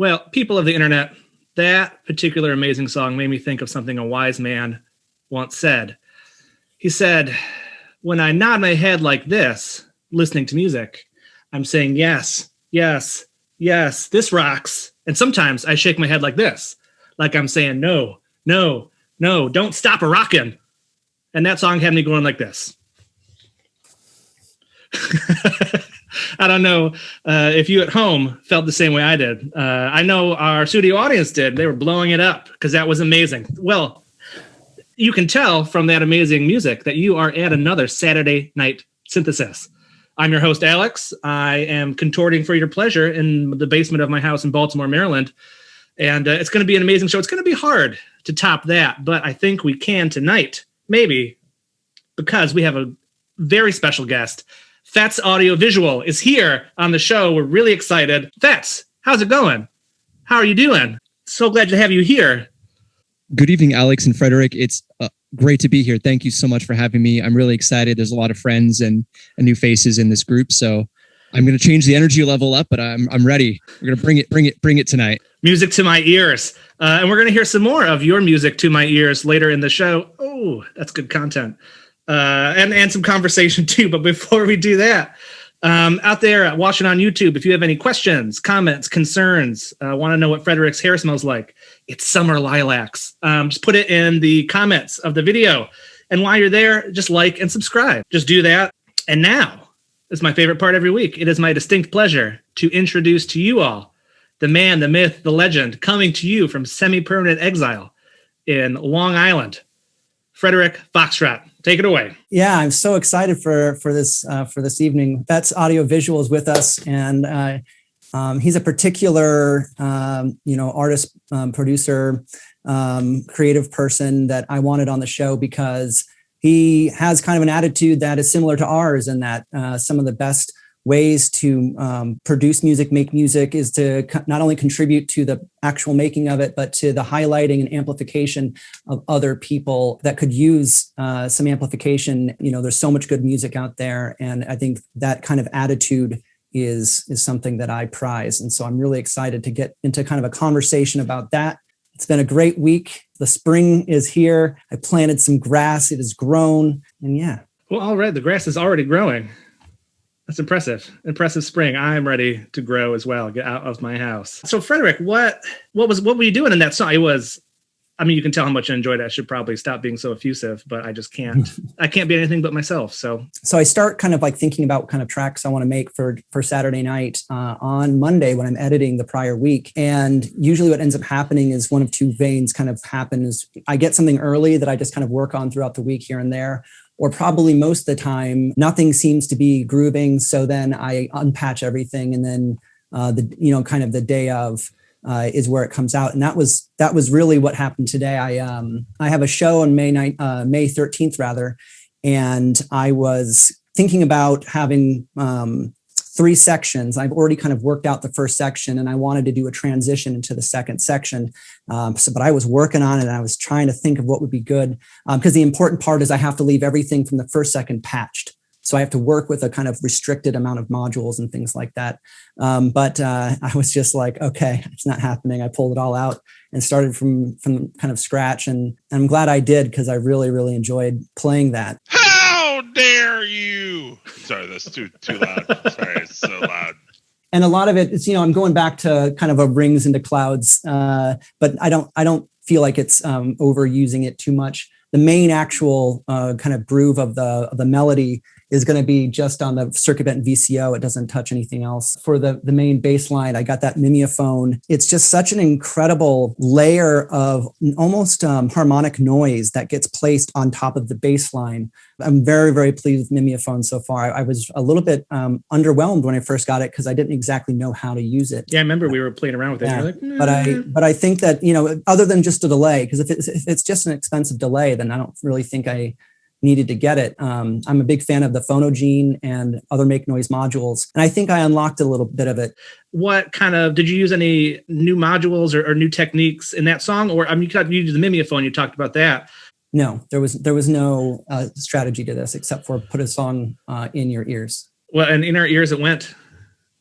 Well, people of the internet, that particular amazing song made me think of something a wise man once said. He said, when I nod my head like this, listening to music, I'm saying, yes, yes, yes, this rocks. And sometimes I shake my head like this, like I'm saying, no, no, no, don't stop a rockin'. And that song had me going like this. I don't know if you at home felt the same way I did. I know our studio audience did. They were blowing it up because that was amazing. Well, you can tell from that amazing music that you are at another Saturday Night Synthesis. I'm your host, Alex. I am contorting for your pleasure in the basement of my house in Baltimore, Maryland. And it's going to be an amazing show. It's going to be hard to top that, but I think we can tonight, maybe, because we have a very special guest. Fetz Audiovisual is here on the show. We're really excited. Fetz, how's it going? How are you doing? So glad to have you here. Good evening, Alex and Frederick. It's great to be here. Thank you so much for having me. I'm really excited. There's a lot of friends and new faces in this group, so I'm going to change the energy level up, but I'm ready. We're going to bring it tonight. Music to my ears. And we're going to hear some more of your music to my ears later in the show. Oh, that's good content. And some conversation too. But before we do that, out there watching on YouTube, if you have any questions, comments, concerns, want to know what Frederick's hair smells like, it's summer lilacs. Just put it in the comments of the video. And while you're there, just like and subscribe. Just do that. And now is my favorite part every week. It is my distinct pleasure to introduce to you all the man, the myth, the legend, coming to you from semi-permanent exile in Long Island, Frederick Foxtrott. Take it away. Yeah, I'm so excited for this evening. Fetz Audiovisual is with us, and he's a particular artist, producer, creative person that I wanted on the show because he has kind of an attitude that is similar to ours, in that some of the best ways to produce music, make music, is to not only contribute to the actual making of it, but to the highlighting and amplification of other people that could use some amplification. You know, there's so much good music out there, and I think that kind of attitude is something that I prize. And so I'm really excited to get into kind of a conversation about that. It's been a great week. The spring is here. I planted some grass. It has grown, and yeah. Well, all right. The grass is already growing. That's impressive. Impressive spring. I'm ready to grow as well. Get out of my house. So, Frederick, what were you doing in that song? You can tell how much I enjoyed it. I should probably stop being so effusive, but I just can't. I can't be anything but myself. So I start kind of like thinking about what kind of tracks I want to make for Saturday night on Monday when I'm editing the prior week. And usually what ends up happening is one of two veins kind of happen. Is I get something early that I just kind of work on throughout the week here and there. Or probably most of the time, nothing seems to be grooving. So then I unpatch everything, and then the day of is where it comes out. And that was really what happened today. I have a show on May 13th rather, and I was thinking about having 3 sections. I've already kind of worked out the first section, and I wanted to do a transition into the second section. But I was working on it, and I was trying to think of what would be good. Because the important part is I have to leave everything from the first second patched. So I have to work with a kind of restricted amount of modules and things like that. But I was just like, okay, it's not happening. I pulled it all out and started from kind of scratch. And I'm glad I did, because I really, really enjoyed playing that. How dare you? Sorry, that's too loud. Sorry, it's so loud. And a lot of it is, I'm going back to kind of a rings into clouds, but I don't feel like it's overusing it too much. The main actual kind of groove of the melody is going to be just on the circuit bent VCO. It doesn't touch anything else. For the main bass line, I got that mimeophone. It's just such an incredible layer of almost harmonic noise that gets placed on top of the bass line. I'm very, very pleased with mimeophone so far. I was a little bit underwhelmed when I first got it because I didn't exactly know how to use it. Yeah, I remember we were playing around with it. Yeah. You're like, But I think that, other than just a delay, because if it's just an expensive delay, then I don't really think I needed to get it. I'm a big fan of the Phonogene and other make noise modules, and I think I unlocked a little bit of it. What kind of, did you use any new modules or new techniques in that song? Or you used the mimeophone, you talked about that. No, there was no strategy to this except for put a song in your ears. Well, and in our ears it went.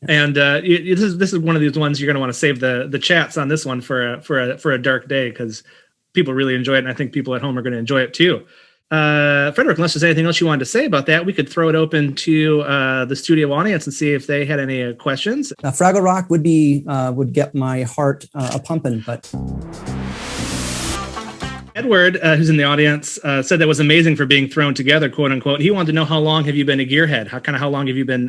And this is one of these ones you're going to want to save the chats on this one for a dark day, because people really enjoy it, and I think people at home are going to enjoy it too. Frederick, unless there's anything else you wanted to say about that, we could throw it open to the studio audience and see if they had any questions. Fraggle Rock would get my heart a pumping, but. Edward, who's in the audience, said that was amazing for being thrown together, quote unquote. He wanted to know, how long have you been a gearhead? How long have you been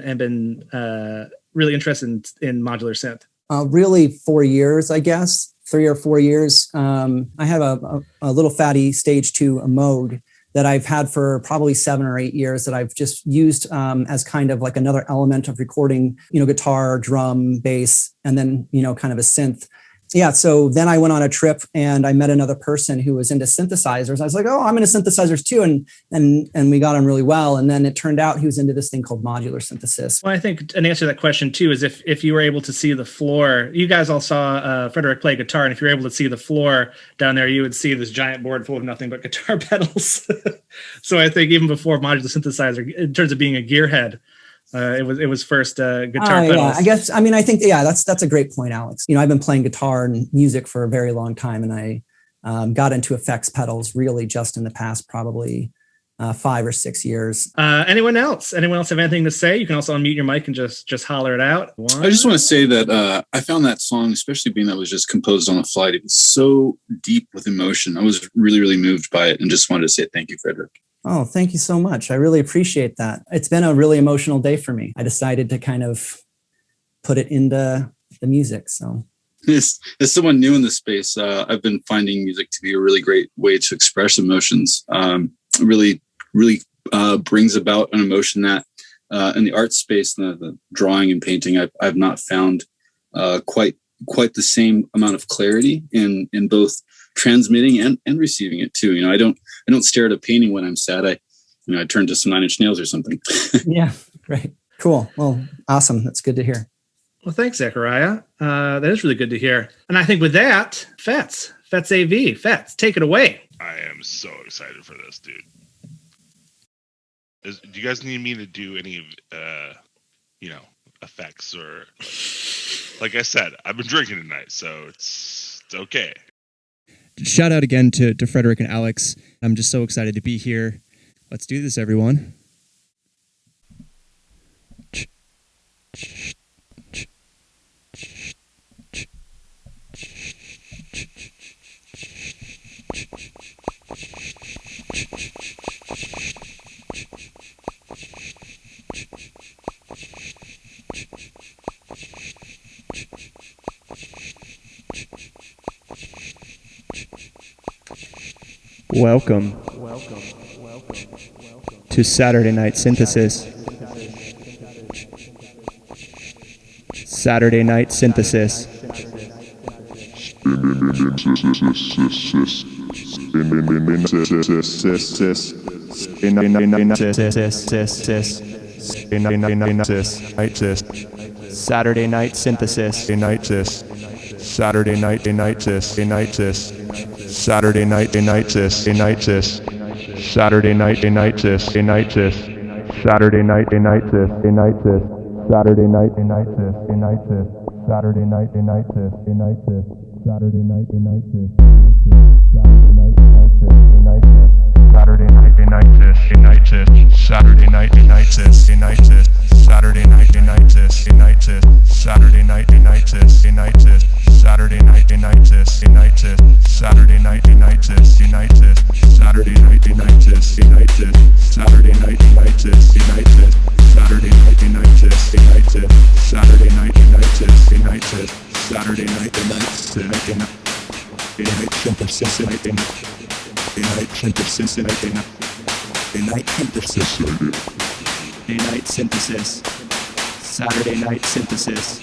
really interested in modular synth? Really 4 years, I guess, 3 or 4 years. I have a little fatty stage 2 mode that I've had for probably 7 or 8 years that I've just used as kind of like another element of recording, guitar, drum, bass, and then, kind of a synth. Yeah. So then I went on a trip and I met another person who was into synthesizers. I was like, oh, I'm into synthesizers too. And we got on really well. And then it turned out he was into this thing called modular synthesis. Well, I think an answer to that question too is if you were able to see the floor, you guys all saw Frederick play guitar. And if you're able to see the floor down there, you would see this giant board full of nothing but guitar pedals. So I think even before modular synthesizer, in terms of being a gearhead, it was first guitar pedals. Yeah, I guess. I think that's a great point, Alex. I've been playing guitar and music for a very long time, and I got into effects pedals really just in the past probably 5 or 6 years. Anyone else have anything to say? You can also unmute your mic and just holler it out. I just want to say that I found that song, especially being that it was just composed on a flight, it was so deep with emotion. I was really, really moved by it, and just wanted to say thank you, Frederick. Oh, thank you so much. I really appreciate that. It's been a really emotional day for me. I decided to kind of put it into the music. So as someone new in the space, I've been finding music to be a really great way to express emotions. Really brings about an emotion that in the art space, the drawing and painting, I've not found quite the same amount of clarity in both transmitting and receiving it too. I don't stare at a painting when I'm sad. I turn to some Nine Inch Nails or something. Yeah, great. Cool. Well, awesome. That's good to hear. Well, thanks, Zachariah. That is really good to hear. And I think with that, Fetz A, take it away. I am so excited for this, dude. Do you guys need me to do any, effects or like I said, I've been drinking tonight, so it's okay. Shout out again to Frederick and Alex. I'm just so excited to be here. Let's do this, everyone. Welcome to Saturday Night Synthesis. Saturday Night Synthesis. Saturday Night Synthesis. Saturday Night Synthesis. Saturday Night Synthesis. Saturday Night Synthesis. Saturday Night Synthesis. Saturday Night Synthesis. Saturday Night Synthesis. Saturday Night Synthesis. Saturday Night Saturday Night Synthesis. Saturday Night Synthesis. Saturday Night Synthesis. Saturday Night Synthesis. Saturday Night Synthesis. Saturday Night Synthesis. Saturday Night Synthesis. Saturday Night Synthesis. Saturday Night Synthesis. Saturday Night Synthesis. Saturday Night Synthesis. Saturday Night Synthesis.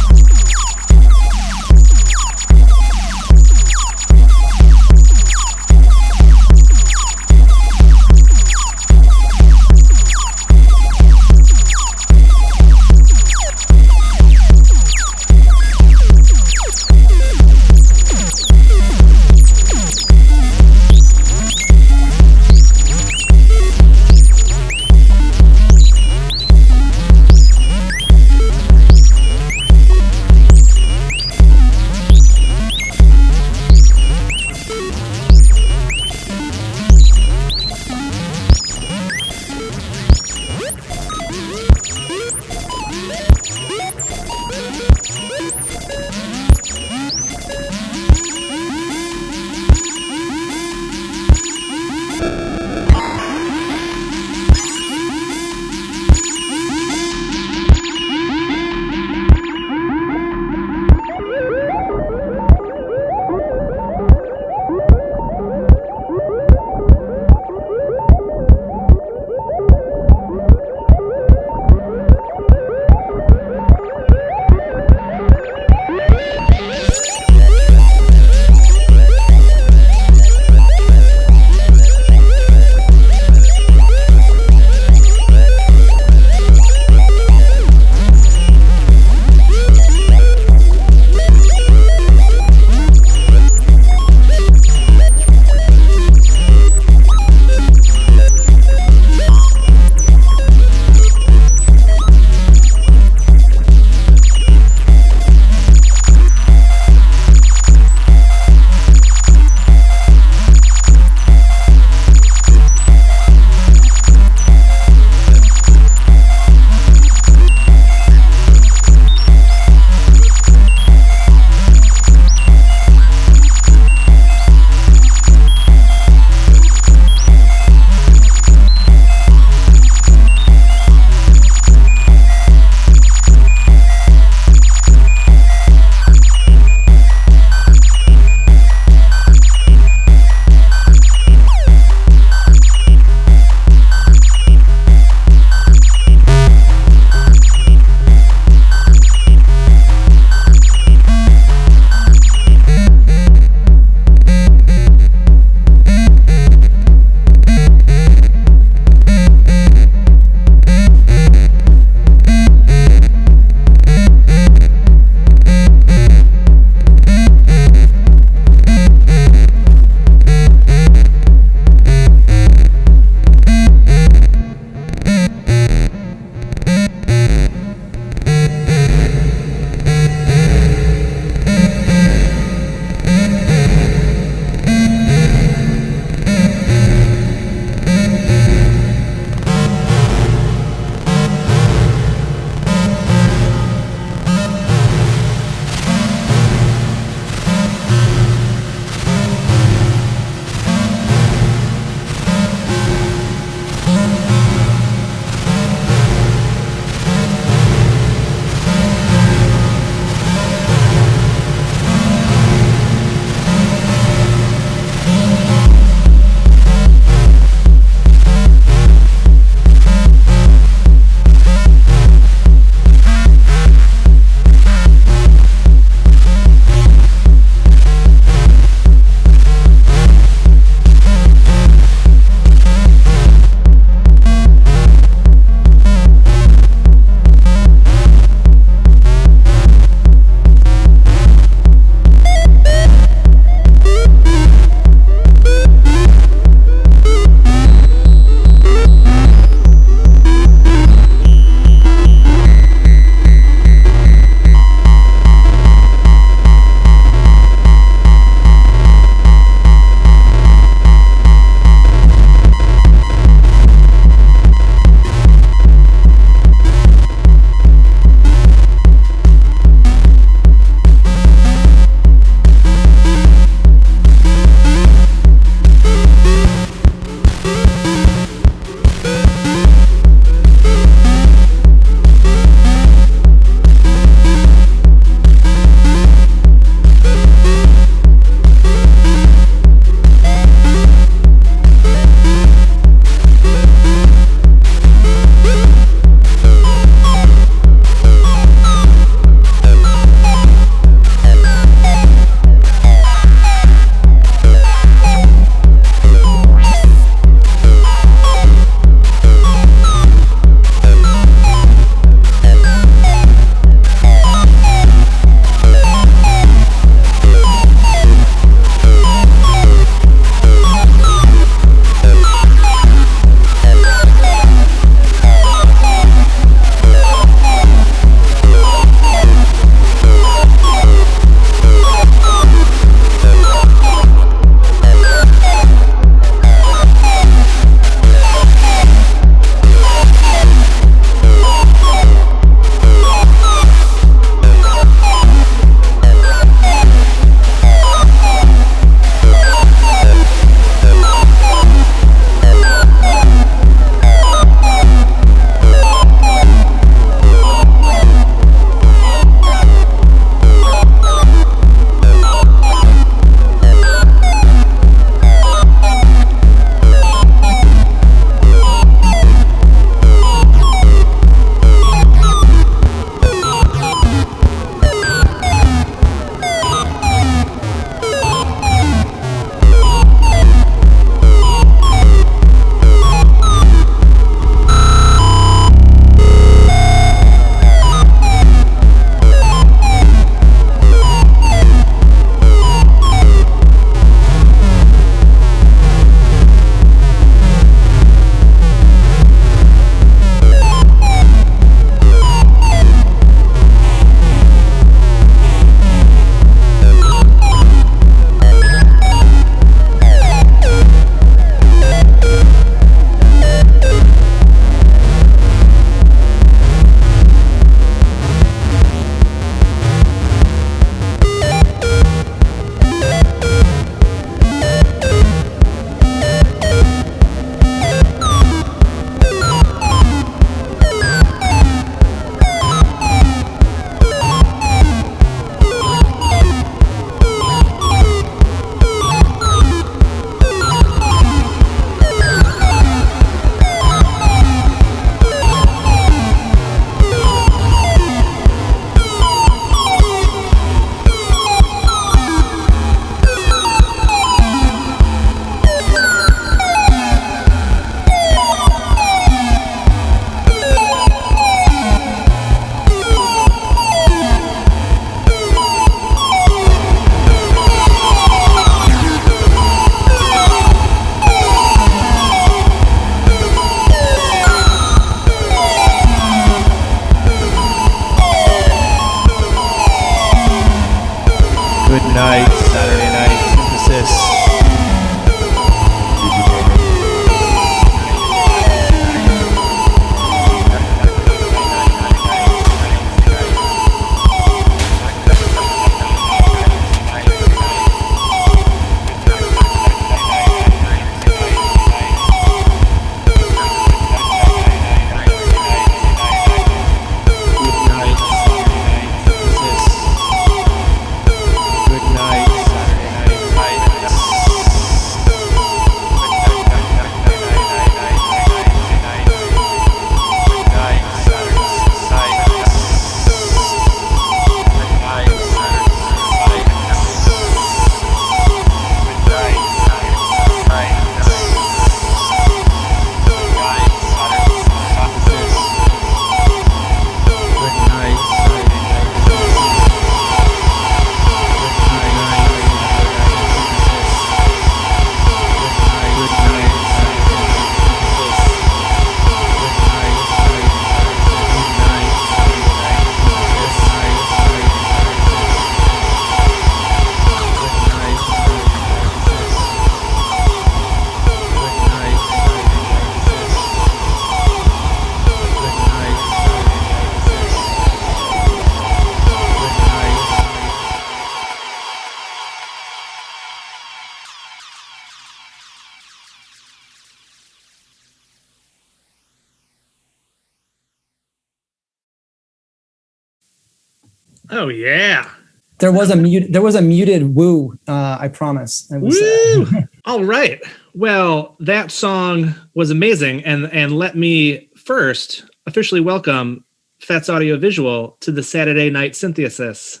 Oh yeah. There was a muted woo. I promise. It was, Woo! All right. Well, that song was amazing, and let me first officially welcome Fetz Audio Visual to the Saturday Night Synthesis.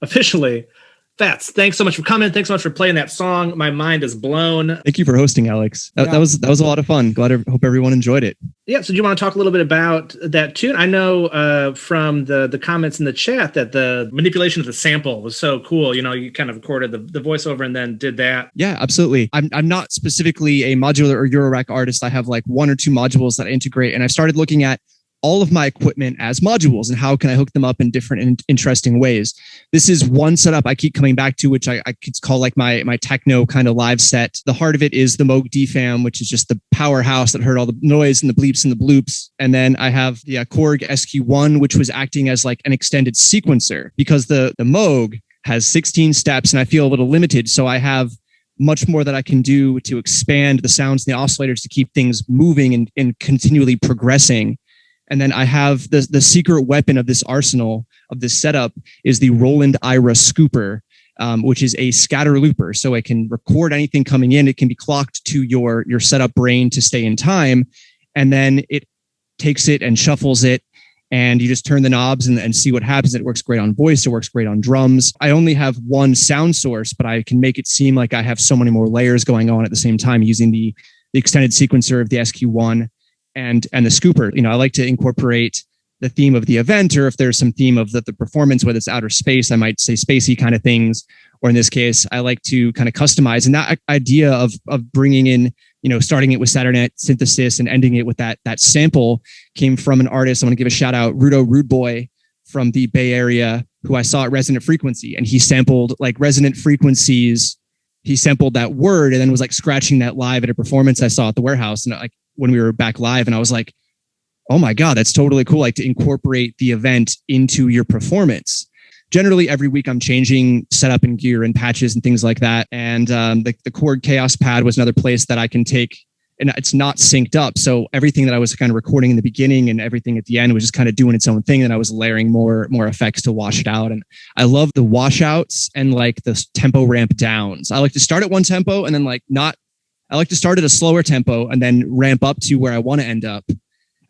Officially. Fetz, thanks so much for coming. Thanks so much for playing that song. My mind is blown. Thank you for hosting, Alex. That was a lot of fun. Hope everyone enjoyed it. Yeah. So do you want to talk a little bit about that tune? I know from the comments in the chat that the manipulation of the sample was so cool. You know, you kind of recorded the voiceover and then did that. Yeah, absolutely. I'm not specifically a modular or Eurorack artist. I have like one or two modules that I integrate, and I started looking at all of my equipment as modules and how can I hook them up in different and interesting ways. This is one setup I keep coming back to, which I could call like my techno kind of live set. The heart of it is the Moog DFAM, which is just the powerhouse that heard all the noise and the bleeps and the bloops. And then I have the Korg SQ1, which was acting as like an extended sequencer because the Moog has 16 steps and I feel a little limited. So I have much more that I can do to expand the sounds and the oscillators to keep things moving and continually progressing. And then I have the secret weapon of this arsenal, of this setup, is the Roland Ira Scooper, which is a scatter looper. So it can record anything coming in. It can be clocked to your setup brain to stay in time. And then it takes it and shuffles it. And you just turn the knobs and see what happens. It works great on voice. It works great on drums. I only have one sound source, but I can make it seem like I have so many more layers going on at the same time using the extended sequencer of the SQ1. And the scooper. You know, I like to incorporate the theme of the event, or if there's some theme of the performance, whether it's outer space, I might say spacey kind of things. Or in this case, I like to kind of customize. And that idea of bringing in, you know, starting it with Saturday Night Synthesis and ending it with that sample came from an artist. I want to give a shout out, Rudo Rude Boy from the Bay Area, who I saw at Resonant Frequency. And he sampled like resonant frequencies. He sampled that word and then was like scratching that live at a performance I saw at the warehouse. And like, when we were back live, and I was like, oh my God, that's totally cool. Like to incorporate the event into your performance. Generally, every week I'm changing setup and gear and patches and things like that. And the Korg Chaos Pad was another place that I can take, and it's not synced up. So everything that I was kind of recording in the beginning and everything at the end was just kind of doing its own thing. And I was layering more effects to wash it out. And I love the washouts and like the tempo ramp downs. I like to start at one tempo and then I like to start at a slower tempo and then ramp up to where I want to end up.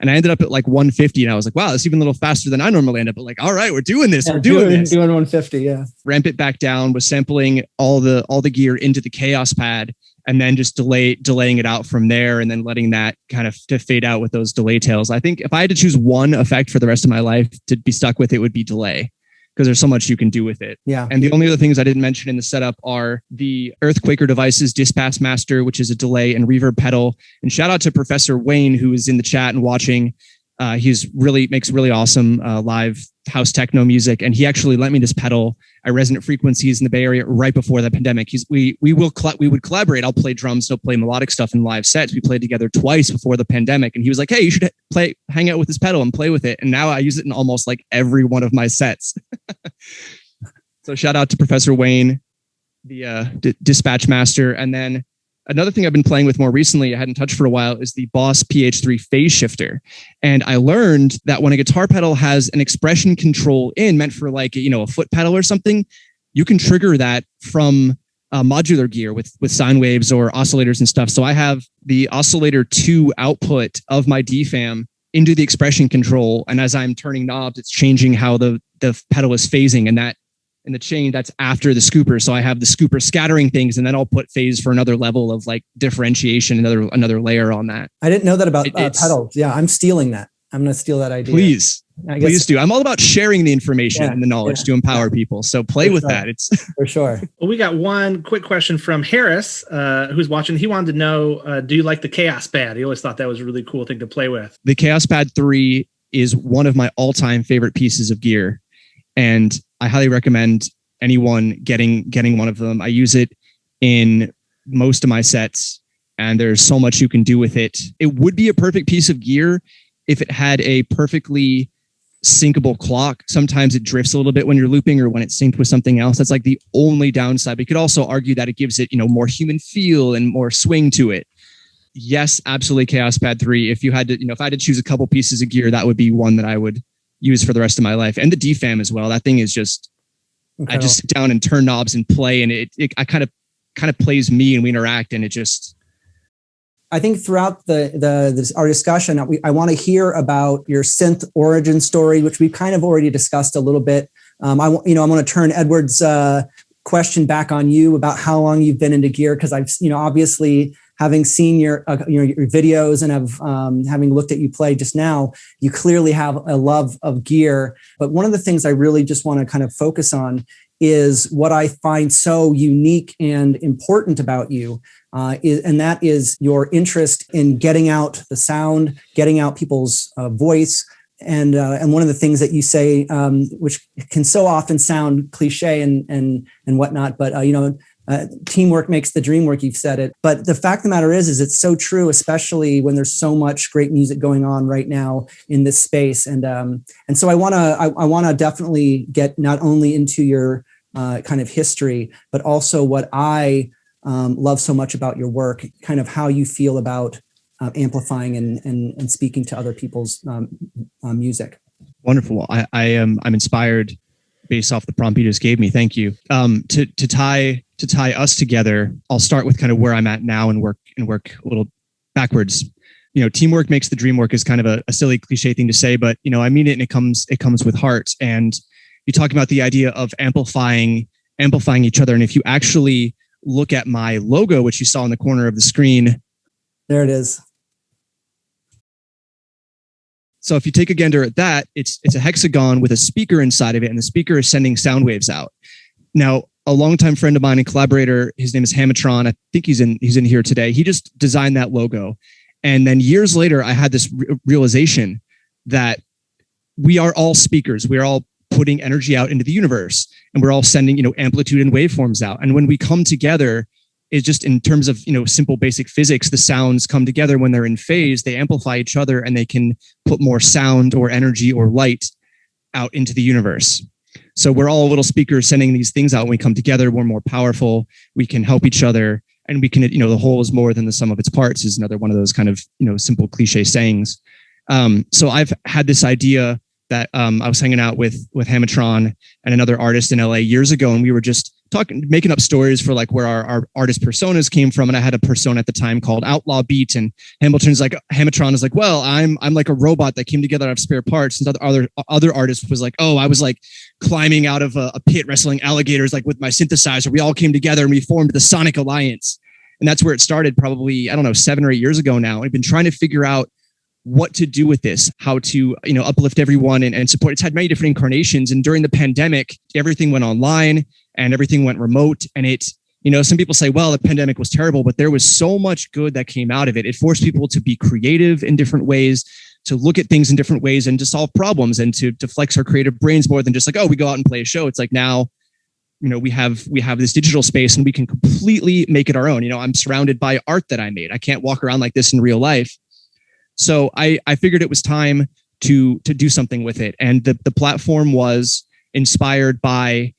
And I ended up at like 150 and I was like, wow, that's even a little faster than I normally end up. But like, all right, we're doing this. Yeah, we're doing this. Doing 150, yeah. Ramp it back down, was sampling all the gear into the Chaos Pad and then just delaying it out from there and then letting that kind of to fade out with those delay tails. I think if I had to choose one effect for the rest of my life to be stuck with, it would be delay, because there's so much you can do with it. Yeah. And the only other things I didn't mention in the setup are the Earthquaker Devices Dispatch Master, which is a delay and reverb pedal. And shout out to Professor Wayne, who is in the chat and watching. Makes really awesome live house techno music, and he actually lent me this pedal at Resonant Frequencies in the Bay Area right before the pandemic. We would collaborate. I'll play drums, he'll play melodic stuff in live sets. We played together twice before the pandemic, and he was like, "Hey, you should hang out with this pedal and play with it." And now I use it in almost like every one of my sets. So shout out to Professor Wayne, the Dispatch Master, and then. Another thing I've been playing with more recently, I hadn't touched for a while, is the Boss PH3 phase shifter. And I learned that when a guitar pedal has an expression control meant for like, you know, a foot pedal or something, you can trigger that from modular gear with sine waves or oscillators and stuff. So I have the oscillator 2 output of my DFAM into the expression control. And as I'm turning knobs, it's changing how the pedal is phasing, and that in the chain that's after the scooper. So I have the scooper scattering things, and then I'll put phase for another level of like differentiation, another layer on that. I didn't know that about pedals. Yeah, I'm stealing that. I'm going to steal that idea. Please do. I'm all about sharing the information and the knowledge to empower people. So play with that. It's for sure. Well, we got one quick question from Harris, who's watching. He wanted to know, do you like the Chaos Pad? He always thought that was a really cool thing to play with. The Chaos Pad 3 is one of my all-time favorite pieces of gear, and I highly recommend anyone getting one of them. I use it in most of my sets, and there's so much you can do with it. It would be a perfect piece of gear if it had a perfectly syncable clock. Sometimes it drifts a little bit when you're looping or when it's synced with something else. That's like the only downside. But you could also argue that it gives it, you know, more human feel and more swing to it. Yes, absolutely. Chaos Pad 3. If I had to choose a couple pieces of gear, that would be one that I would use for the rest of my life. And the DFAM as well. That thing is just, incredible. I just sit down and turn knobs and play, and I kind of plays me, and we interact, and it just. I think throughout our discussion, I want to hear about your synth origin story, which we've kind of already discussed a little bit. I want to turn Edward's question back on you about how long you've been into gear, because I've obviously having seen your videos and having looked at you play just now, you clearly have a love of gear. But one of the things I really just want to kind of focus on is what I find so unique and important about you. And that is your interest in getting out the sound, getting out people's voice. And one of the things that you say, which can so often sound cliche and whatnot, but teamwork makes the dream work. You've said it, but the fact of the matter is it's so true, especially when there's so much great music going on right now in this space. And so I want to definitely get not only into your kind of history, but also what I love so much about your work, kind of how you feel about amplifying and speaking to other people's music. Wonderful. I'm inspired based off the prompt you just gave me. Thank you. To tie us together, I'll start with kind of where I'm at now and work a little backwards. Teamwork makes the dream work is kind of a silly cliche thing to say, but I mean it, and it comes with heart. And you talk about the idea of amplifying each other. And if you actually look at my logo, which you saw in the corner of the screen, there it is. So if you take a gander at that, it's a hexagon with a speaker inside of it, and the speaker is sending sound waves out. Now, a longtime friend of mine and collaborator, his name is Hamatron. I think he's in here today. He just designed that logo. And then years later, I had this realization that we are all speakers. We are all putting energy out into the universe, and we're all sending, amplitude and waveforms out. And when we come together, it's just in terms of, simple basic physics, the sounds come together when they're in phase, they amplify each other, and they can put more sound or energy or light out into the universe. So we're all little speakers sending these things out. When we come together, we're more powerful. We can help each other, and we can, the whole is more than the sum of its parts is another one of those kind of, simple cliche sayings. So I've had this idea that I was hanging out with Hamatron and another artist in LA years ago, and we were just making up stories for like where our artist personas came from. And I had a persona at the time called Outlaw Beat, and Hamatron is like, well, I'm like a robot that came together out of spare parts. And other artists was like, oh, I was like climbing out of a pit, wrestling alligators, like with my synthesizer. We all came together and we formed the Sonic Alliance. And that's where it started probably, 7 or 8 years ago now. I've been trying to figure out what to do with this, how to, uplift everyone and support. It's had many different incarnations. And during the pandemic, everything went online and everything went remote. And some people say, well, the pandemic was terrible, but there was so much good that came out of it. It forced people to be creative in different ways, to look at things in different ways, and to solve problems, and to flex our creative brains more than just like, oh, we go out and play a show. It's like now, we have this digital space and we can completely make it our own. I'm surrounded by art that I made. I can't walk around like this in real life. So I figured it was time to do something with it. And the platform was inspired by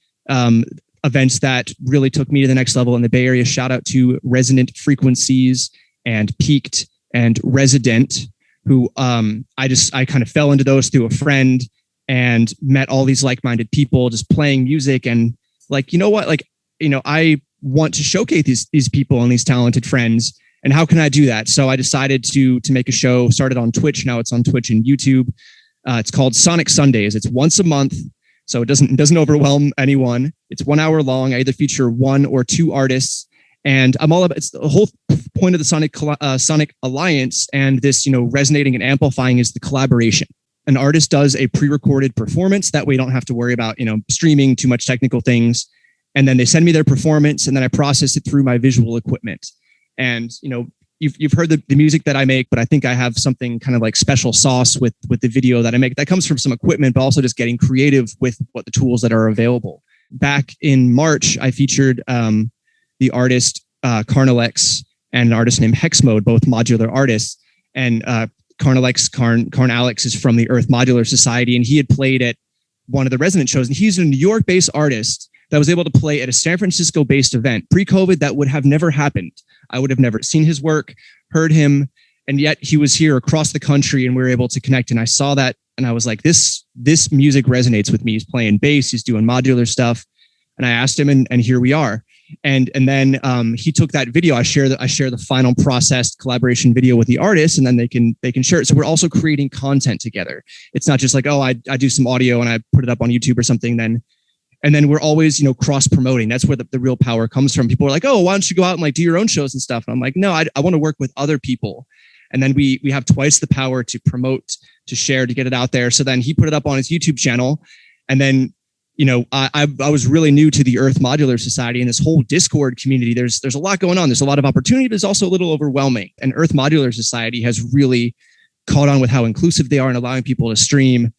events that really took me to the next level in the Bay Area. Shout out to Resonant Frequencies and Peaked and Resident, who I kind of fell into those through a friend and met all these like-minded people just playing music. And like, I want to showcase these people and these talented friends. And how can I do that? So I decided to make a show, started on Twitch. Now it's on Twitch and YouTube. It's called Sonic Sundays. It's once a month, so it doesn't overwhelm anyone. It's 1 hour long. I either feature one or two artists, and I'm all about. It's the whole point of the Sonic Alliance, and this resonating and amplifying is the collaboration. An artist does a pre-recorded performance. That way, you don't have to worry about streaming too much technical things, and then they send me their performance, and then I process it through my visual equipment. And, you've heard the music that I make, but I think I have something kind of like special sauce with the video that I make that comes from some equipment, but also just getting creative with what the tools that are available. Back in March, I featured the artist Carnalex and an artist named Hexmode, both modular artists. And Carnalex is from the Earth Modular Society, and he had played at one of the Resonant shows. And he's a New York-based artist that was able to play at a San Francisco-based event. Pre-COVID, that would have never happened. I would have never seen his work, heard him, and yet he was here across the country, and we were able to connect. And I saw that And I was like, this music resonates with me. He's playing bass, he's doing modular stuff. And I asked him, and here we are. And then he took that video. I share the final processed collaboration video with the artist, and then they can share it. So we're also creating content together. It's not just like, oh, I do some audio and I put it up on YouTube or something. And then we're always, cross promoting. That's where the real power comes from. People are like, oh, why don't you go out and like do your own shows and stuff? And I'm like, no, I want to work with other people. And then we have twice the power to promote, to share, to get it out there. So then he put it up on his YouTube channel, and then I was really new to the Earth Modular Society and this whole Discord community. There's a lot going on. There's a lot of opportunity, but it's also a little overwhelming. And Earth Modular Society has really caught on with how inclusive they are and allowing people to stream.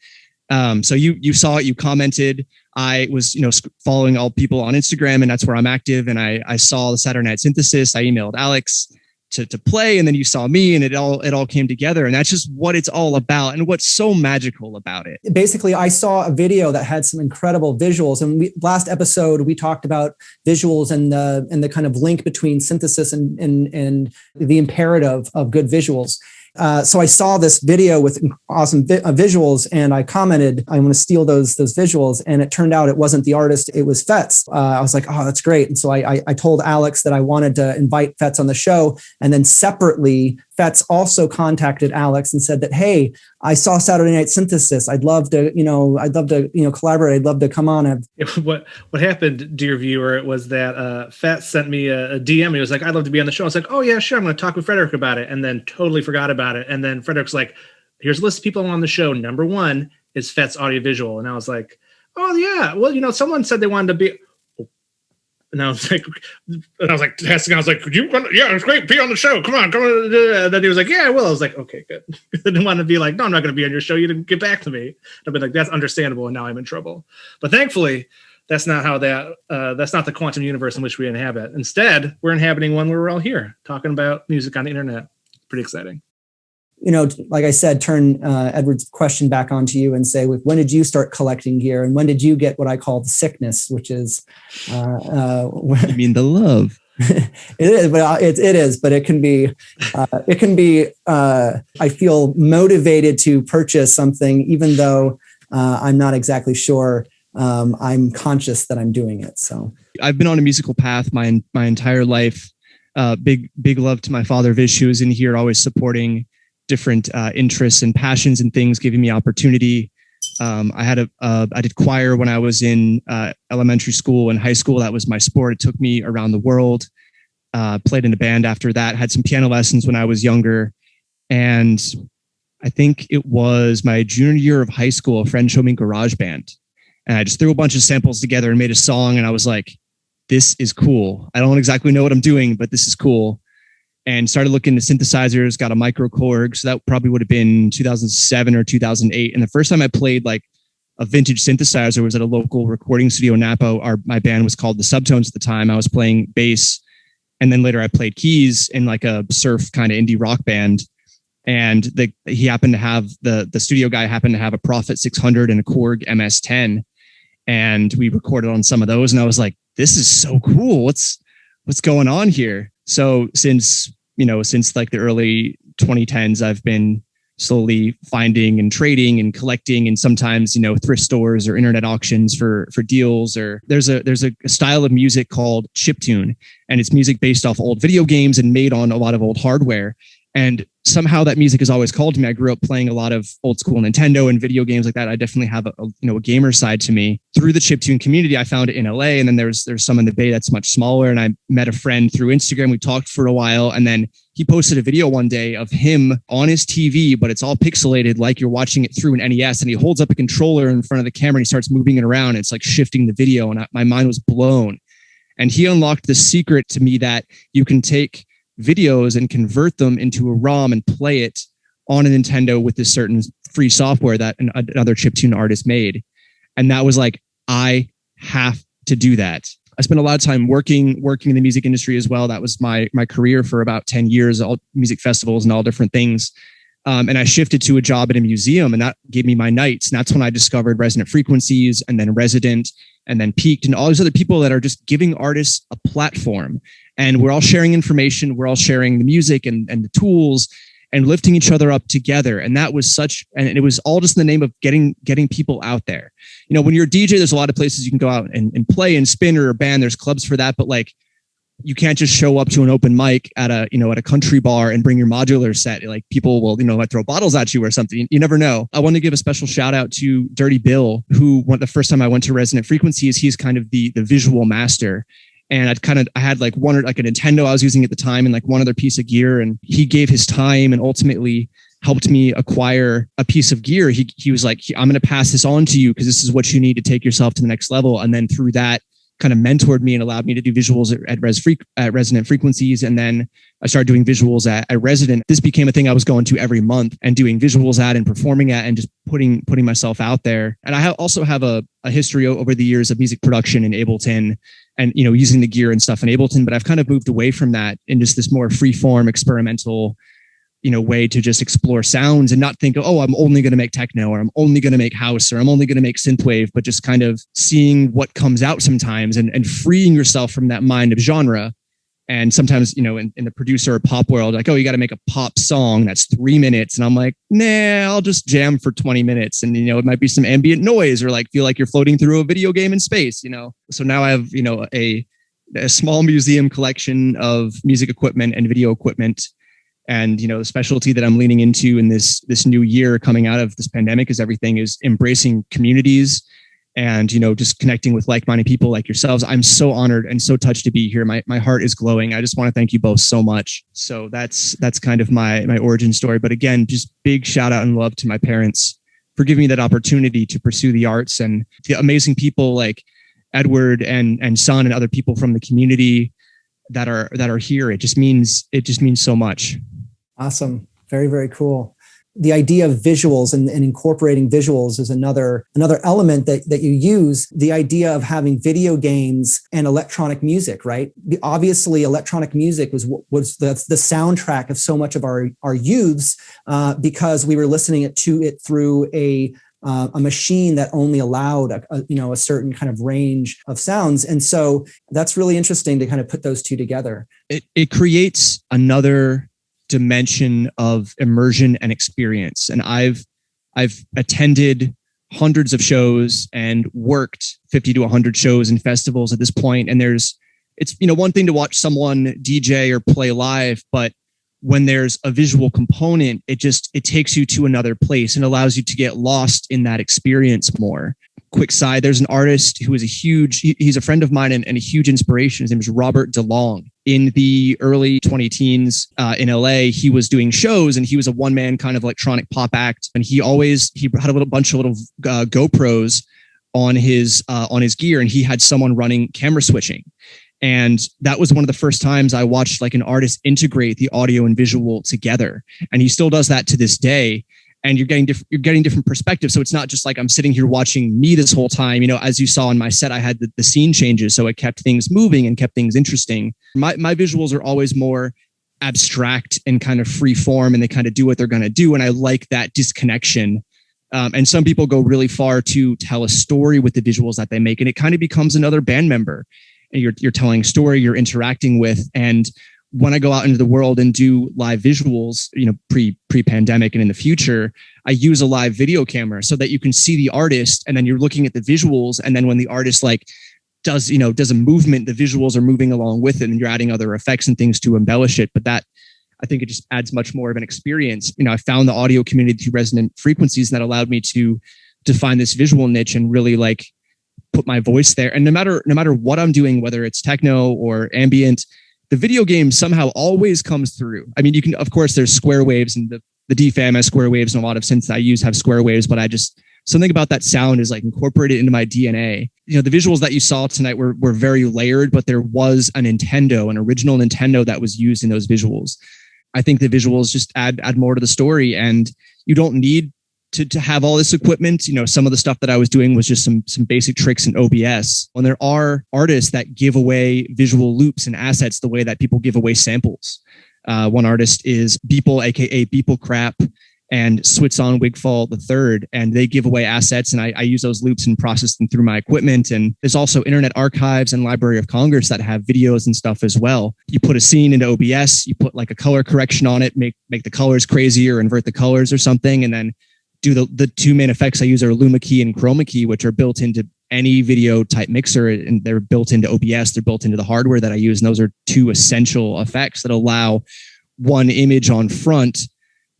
So you saw it, you commented. I was following all people on Instagram, and that's where I'm active. And I saw the Saturday Night Synthesis. I emailed Alex to play, and then you saw me, and it all came together. And that's just what it's all about and what's so magical about it. Basically, I saw a video that had some incredible visuals, and last episode we talked about visuals and the kind of link between synthesis and the imperative of good visuals. So I saw this video with awesome visuals, and I commented, I want to steal those visuals. And it turned out it wasn't the artist, it was Fetz. I was like, oh, that's great. And so I told Alex that I wanted to invite Fetz on the show. And then separately, Fetz also contacted Alex and said that, hey, I saw Saturday Night Synthesis. I'd love to collaborate. I'd love to come on. What happened, dear viewer, was that Fetz sent me a DM. He was like, I'd love to be on the show. I was like, oh yeah, sure. I'm going to talk with Frederick about it. And then totally forgot about it. And then Frederick's like, here's a list of people on the show. Number 1 is Fetz Audiovisual. And I was like, oh yeah, well, someone said they wanted to be. And I was like testing. I was like, yeah, it's great. Be on the show. Come on. And then he was like, yeah, I will. I was like, okay, good. I didn't want to be like, no, I'm not going to be on your show. You didn't get back to me. I've been like, that's understandable. And now I'm in trouble. But thankfully, that's not how that's not the quantum universe in which we inhabit. Instead, we're inhabiting one where we're all here talking about music on the internet. Pretty exciting. Like I said, turn Edward's question back onto you and say, when did you start collecting gear, and when did you get what I call the sickness, which is, you mean the love? It is, but it can be. I feel motivated to purchase something, even though I'm not exactly sure. I'm conscious that I'm doing it. So I've been on a musical path my entire life. Big love to my father, Vish, who is in here, always supporting different interests and passions and things, giving me opportunity. I did choir when I was in elementary school and high school. That was my sport. It took me around the world. Played in a band after that, had some piano lessons when I was younger. And I think it was my junior year of high school, a friend showed me GarageBand. And I just threw a bunch of samples together and made a song. And I was like, this is cool. I don't exactly know what I'm doing, but this is cool. And started looking into synthesizers, got a micro Korg. So that probably would have been 2007 or 2008. And the first time I played like a vintage synthesizer was at a local recording studio in Napa. My band was called the Subtones at the time. I was playing bass. And then later I played keys in like a surf kind of indie rock band. And he happened to have, the studio guy happened to have a Prophet 600 and a Korg MS-10. And we recorded on some of those. And I was like, this is so cool. What's going on here? So since like the early 2010s, I've been slowly finding and trading and collecting, and sometimes, thrift stores or internet auctions for deals. Or there's a style of music called chiptune, and it's music based off old video games and made on a lot of old hardware. And somehow that music has always called to me. I grew up playing a lot of old school Nintendo and video games like that. I definitely have a gamer side to me. Through the chiptune community, I found it in LA, and then there's some in the Bay that's much smaller. And I met a friend through Instagram. We talked for a while, and then he posted a video one day of him on his TV, but it's all pixelated like you're watching it through an NES. And he holds up a controller in front of the camera and he starts moving it around. And it's like shifting the video, and my mind was blown. And he unlocked the secret to me that you can take videos and convert them into a ROM and play it on a Nintendo with this certain free software that another chiptune artist made. And that was like, I have to do that. I spent a lot of time working in the music industry as well. That was my career for about 10 years, all music festivals and all different things. And I shifted to a job at a museum, and that gave me my nights. And that's when I discovered Resonant Frequencies, and then Resident, and then Peaked, and all these other people that are just giving artists a platform. And we're all sharing information. We're all sharing the music and the tools. and lifting each other up together. And that was and it was all just in the name of getting people out there. You know, when you're a DJ, there's a lot of places you can go out and play and spin or a band. There's clubs for that, but like, you can't just show up to an open mic at a country bar and bring your modular set. Like, people will, like, throw bottles at you or something. You never know. I want to give a special shout out to Dirty Bill, who the first time I went to Resonant Frequencies, he's kind of the visual master. And I had like a Nintendo I was using at the time and like one other piece of gear. And he gave his time and ultimately helped me acquire a piece of gear. He was like, I'm going to pass this on to you because this is what you need to take yourself to the next level. And then through that, kind of mentored me and allowed me to do visuals at Resonant Frequencies. And then I started doing visuals at Resident. This became a thing I was going to every month and doing visuals at and performing at and just putting myself out there. And I also have a history over the years of music production in Ableton and, using the gear and stuff in Ableton, but I've kind of moved away from that in just this more free form experimental way to just explore sounds and not think, oh, I'm only going to make techno or I'm only going to make house or I'm only going to make synthwave, but just kind of seeing what comes out sometimes and freeing yourself from that mind of genre. And sometimes, in the producer or pop world, like, oh, you got to make a pop song that's 3 minutes. And I'm like, nah, I'll just jam for 20 minutes. And, it might be some ambient noise or like feel like you're floating through a video game in space, So now I have, a small museum collection of music equipment and video equipment. And, the specialty that I'm leaning into in this new year coming out of this pandemic is embracing communities and, just connecting with like-minded people like yourselves. I'm so honored and so touched to be here. My heart is glowing. I just want to thank you both so much. So that's kind of my origin story. But again, just big shout out and love to my parents for giving me that opportunity to pursue the arts and the amazing people like Edward and Son and other people from the community that are here. It just means so much. Awesome. Very, very cool. The idea of visuals and incorporating visuals is another element that you use. The idea of having video games and electronic music, right? Obviously, electronic music was the soundtrack of so much of our youths because we were listening to it through a machine that only allowed a certain kind of range of sounds. And so that's really interesting to kind of put those two together. It creates another dimension of immersion and experience. And I've attended hundreds of shows and worked 50 to 100 shows and festivals at this point. And it's one thing to watch someone DJ or play live, but when there's a visual component, it takes you to another place and allows you to get lost in that experience more. Quick side, there's an artist who is he's a friend of mine and a huge inspiration. His name is Robert DeLong. In the early 2010s in LA, he was doing shows and he was a one-man kind of electronic pop act. And he had a bunch of little GoPros on his gear, and he had someone running camera switching. And that was one of the first times I watched like an artist integrate the audio and visual together. And he still does that to this day. And you're getting different perspectives. So it's not just like I'm sitting here watching me this whole time. As you saw in my set, I had the scene changes. So it kept things moving and kept things interesting. My visuals are always more abstract and kind of free form, and they kind of do what they're going to do. And I like that disconnection. And some people go really far to tell a story with the visuals that they make. And it kind of becomes another band member. And you're telling a story, you're interacting with. And when I go out into the world and do live visuals, pre-pandemic and in the future, I use a live video camera so that you can see the artist and then you're looking at the visuals. And then when the artist does a movement, the visuals are moving along with it and you're adding other effects and things to embellish it. But that, I think it just adds much more of an experience. I found the audio community through Resonant Frequencies that allowed me to define this visual niche and really put my voice there. And no matter what I'm doing, whether it's techno or ambient, the video game somehow always comes through. I mean, you can, of course, there's square waves and the DFAM has square waves and a lot of synths I use have square waves, but something about that sound is incorporated into my DNA. The visuals that you saw tonight were very layered, but there was an original Nintendo that was used in those visuals. I think the visuals just add more to the story, and you don't need to have all this equipment. Some of the stuff that I was doing was just some basic tricks in OBS. When there are artists that give away visual loops and assets the way that people give away samples. One artist is Beeple, aka Beeple Crap, and Switz-on Wigfall the third, and they give away assets, and I use those loops and process them through my equipment. And there's also Internet Archives and Library of Congress that have videos and stuff as well. You put a scene into OBS, you put like a color correction on it, make the colors crazy or invert the colors or something, and then do the two main effects I use are Luma Key and Chroma Key, which are built into any video type mixer, and they're built into OBS, they're built into the hardware that I use, and those are two essential effects that allow one image on front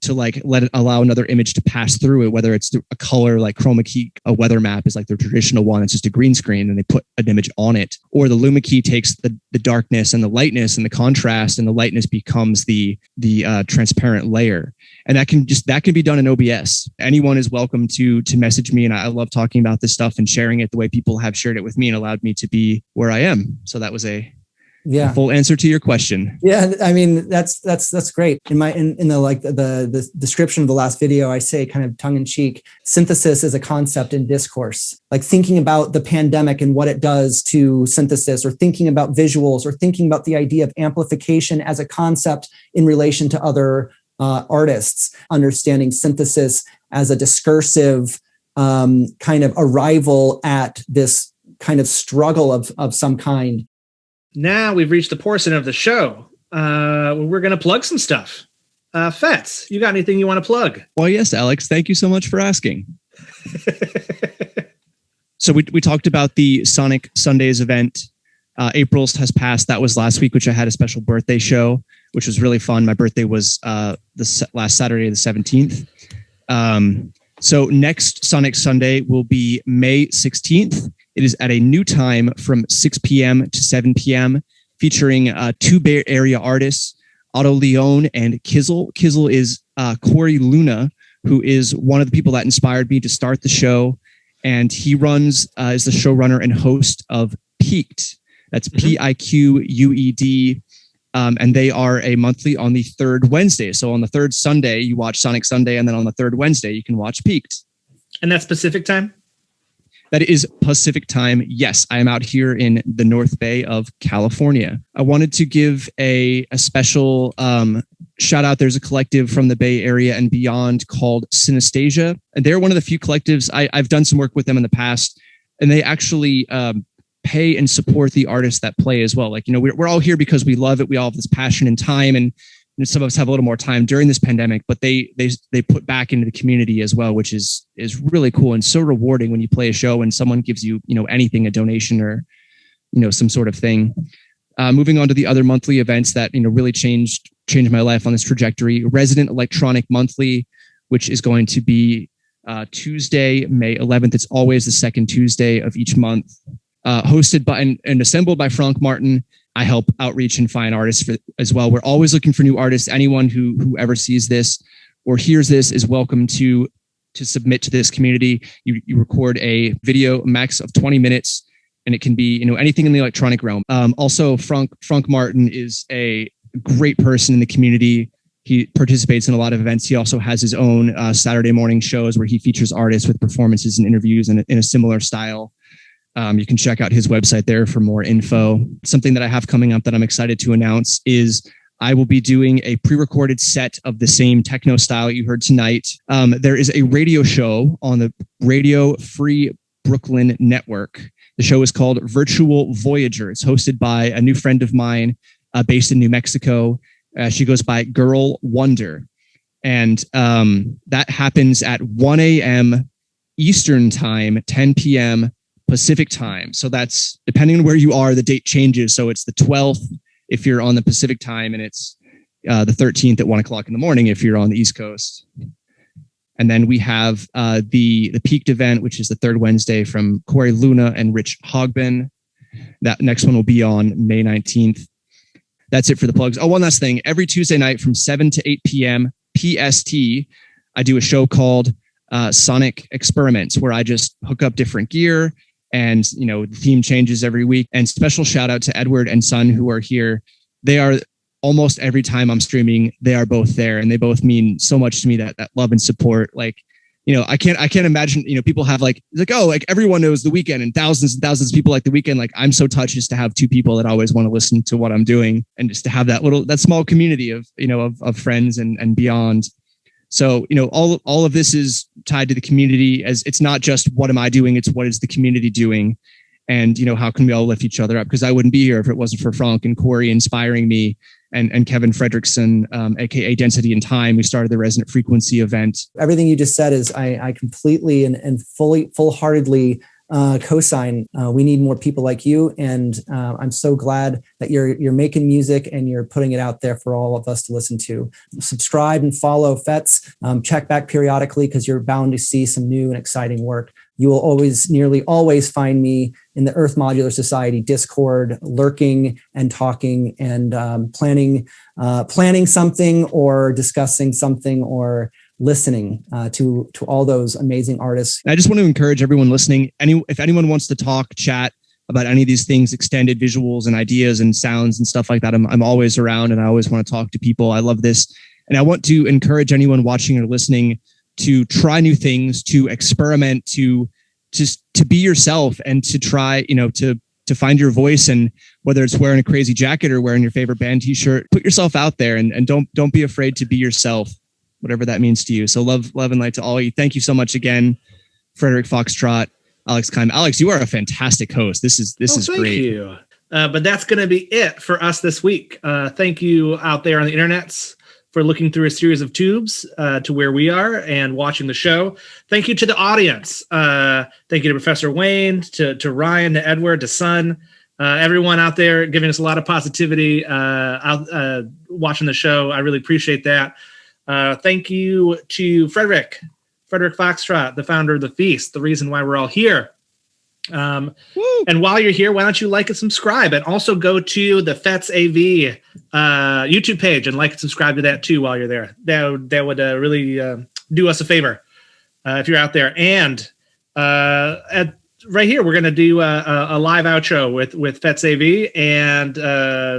to like allow another image to pass through it, whether it's a color like Chroma Key, a weather map is like the traditional one. It's just a green screen and they put an image on it. Or the Luma Key takes the darkness and the lightness and the contrast, and the lightness becomes the transparent layer. And that can be done in OBS. Anyone is welcome to message me. And I love talking about this stuff and sharing it the way people have shared it with me and allowed me to be where I am. So that was a full answer to your question. Yeah, I mean that's great. In the description of the last video, I say kind of tongue in cheek, synthesis is a concept in discourse. Like thinking about the pandemic and what it does to synthesis, or thinking about visuals, or thinking about the idea of amplification as a concept in relation to other artists. Understanding synthesis as a discursive kind of arrival at this kind of struggle of some kind. Now we've reached the portion of the show where we're going to plug some stuff. Fetz, you got anything you want to plug? Well, yes, Alex. Thank you so much for asking. So we talked about the Sonic Sundays event. April's has passed. That was last week, which I had a special birthday show, which was really fun. My birthday was the last Saturday, the 17th. So next Sonic Sunday will be May 16th. It is at a new time from 6 p.m. to 7 p.m., featuring two Bay Area artists, Ahto Leone and Kizzle. Kizzle is Corey Luna, who is one of the people that inspired me to start the show. And he is the showrunner and host of Peaked. That's Piqued. And they are a monthly on the third Wednesday. So on the third Sunday, you watch Sonic Sunday, and then on the third Wednesday, you can watch Peaked. And that's Pacific time? That is Pacific time. Yes, I am out here in the North Bay of California. I wanted to give a special shout out. There's a collective from the Bay Area and beyond called Synesthesia. And they're one of the few collectives. I've done some work with them in the past, and they actually pay and support the artists that play as well. Like, we're all here because we love it. We all have this passion and time, and some of us have a little more time during this pandemic, but they put back into the community as well, which is really cool and so rewarding when you play a show and someone gives you, anything, a donation or, some sort of thing. Moving on to the other monthly events that, really changed my life on this trajectory. Resident Electronic Monthly, which is going to be Tuesday, May 11th. It's always the second Tuesday of each month. Hosted by and assembled by Franck Martin. I help outreach and find artists as well. We're always looking for new artists. Anyone who ever sees this or hears this is welcome to submit to this community. You record a video, max of 20 minutes, and it can be anything in the electronic realm. Also, Franck Martin is a great person in the community. He participates in a lot of events. He also has his own Saturday morning shows where he features artists with performances and interviews in a similar style. You can check out his website there for more info. Something that I have coming up that I'm excited to announce is I will be doing a pre-recorded set of the same techno style you heard tonight. There is a radio show on the Radio Free Brooklyn network. The show is called Virtual Voyager. It's hosted by a new friend of mine based in New Mexico. She goes by Girl Wunder. And that happens at 1 a.m. Eastern time, 10 p.m. Pacific time. So that's, depending on where you are, the date changes. So it's the 12th if you're on the Pacific time, and it's the 13th at 1 o'clock in the morning if you're on the East Coast. And then we have the Peaked event, which is the third Wednesday, from Corey Luna and Rich Hogben. That next one will be on May 19th. That's it for the plugs. Oh, one last thing. Every Tuesday night from 7 to 8 p.m. PST, I do a show called Sonic Experiments, where I just hook up different gear, and the theme changes every week. And special shout out to Edward and Son, who are here. They are almost every time I'm streaming, they are both there, and they both mean so much to me, that love and support. Like, I can't imagine, people have like everyone knows The Weeknd, and thousands of people like The Weeknd. Like, I'm so touched just to have two people that always want to listen to what I'm doing, and just to have that small community of friends and beyond. So, all of this is tied to the community, as it's not just what am I doing, it's what is the community doing. And, how can we all lift each other up? Because I wouldn't be here if it wasn't for Franck and Corey inspiring me, and Kevin Frederickson, aka Density and Time, who started the Resonant Frequency event. Everything you just said is I completely and full-heartedly co-sign. We need more people like you, and I'm so glad that you're making music and you're putting it out there for all of us to listen to. Subscribe and follow Fetz. Check back periodically because you're bound to see some new and exciting work. You will nearly always find me in the Earth Modular Society Discord, lurking and talking and planning something or discussing something or listening to all those amazing artists. I just want to encourage everyone listening. If anyone wants to talk, chat about any of these things, extended visuals and ideas and sounds and stuff like that, I'm always around, and I always want to talk to people. I love this, and I want to encourage anyone watching or listening to try new things, to experiment, to be yourself, and to try, to find your voice. And whether it's wearing a crazy jacket or wearing your favorite band t-shirt, put yourself out there and don't be afraid to be yourself, whatever that means to you. So love and light to all of you. Thank you so much again, Frederick, Foxtrott, Alex Keim. Alex, you are a fantastic host. This is thank great. You. But that's going to be it for us this week. Thank you out there on the internets for looking through a series of tubes to where we are and watching the show. Thank you to the audience. Thank you to Professor Wayne, to Ryan, to Edward, to Sun, everyone out there giving us a lot of positivity watching the show. I really appreciate that. Thank you to Frederick Foxtrott, the founder of The Feast, the reason why we're all here. And while you're here, why don't you like and subscribe, and also go to the Fetz A YouTube page and like and subscribe to that too while you're there. That would really do us a favor if you're out there. And right here, we're going to do a live outro with Fetz A and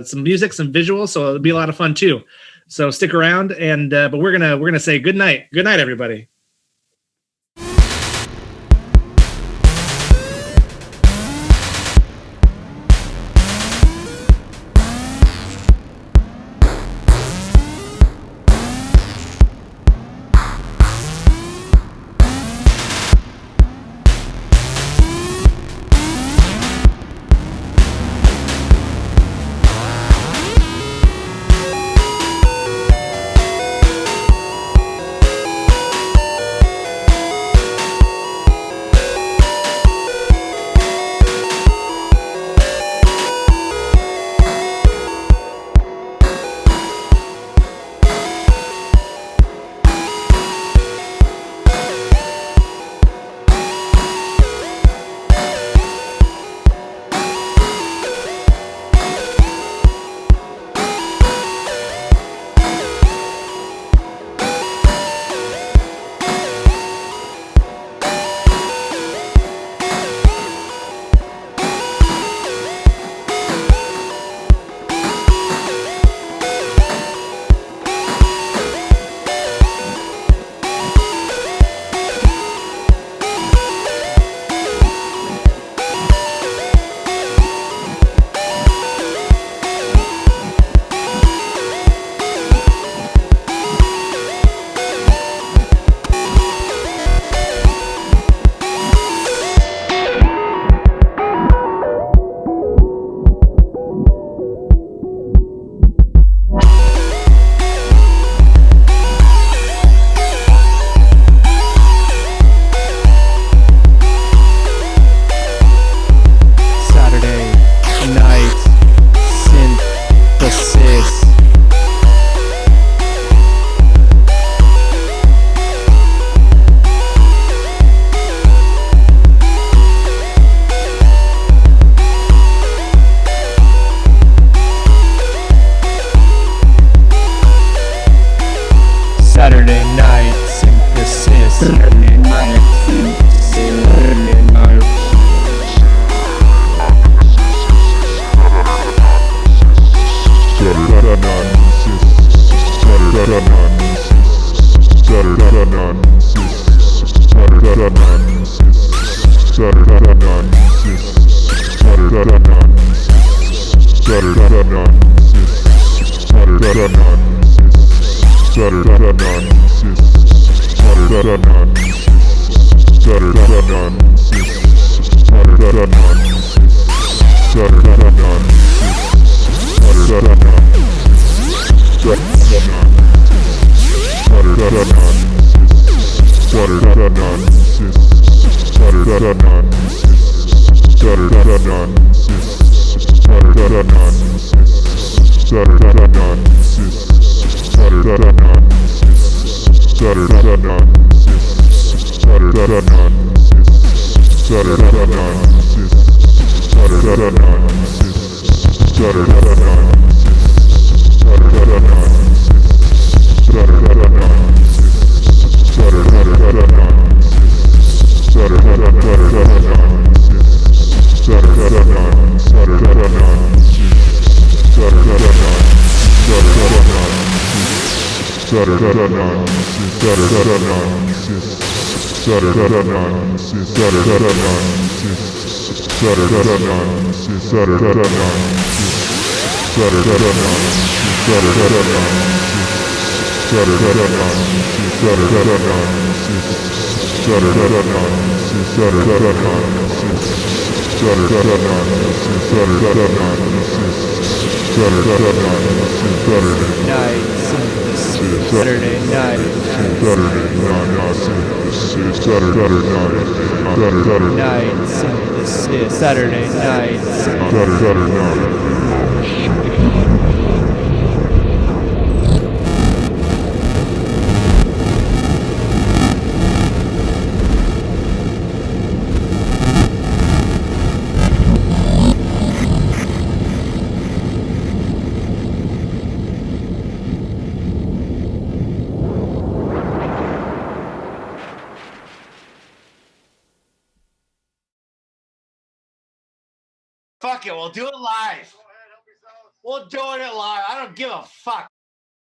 some music, some visuals, so it'll be a lot of fun too. So stick around, and but we're gonna say good night, everybody. Saturday Saturday night. Fuck it, we'll do it live. We'll do it live. I don't give a fuck.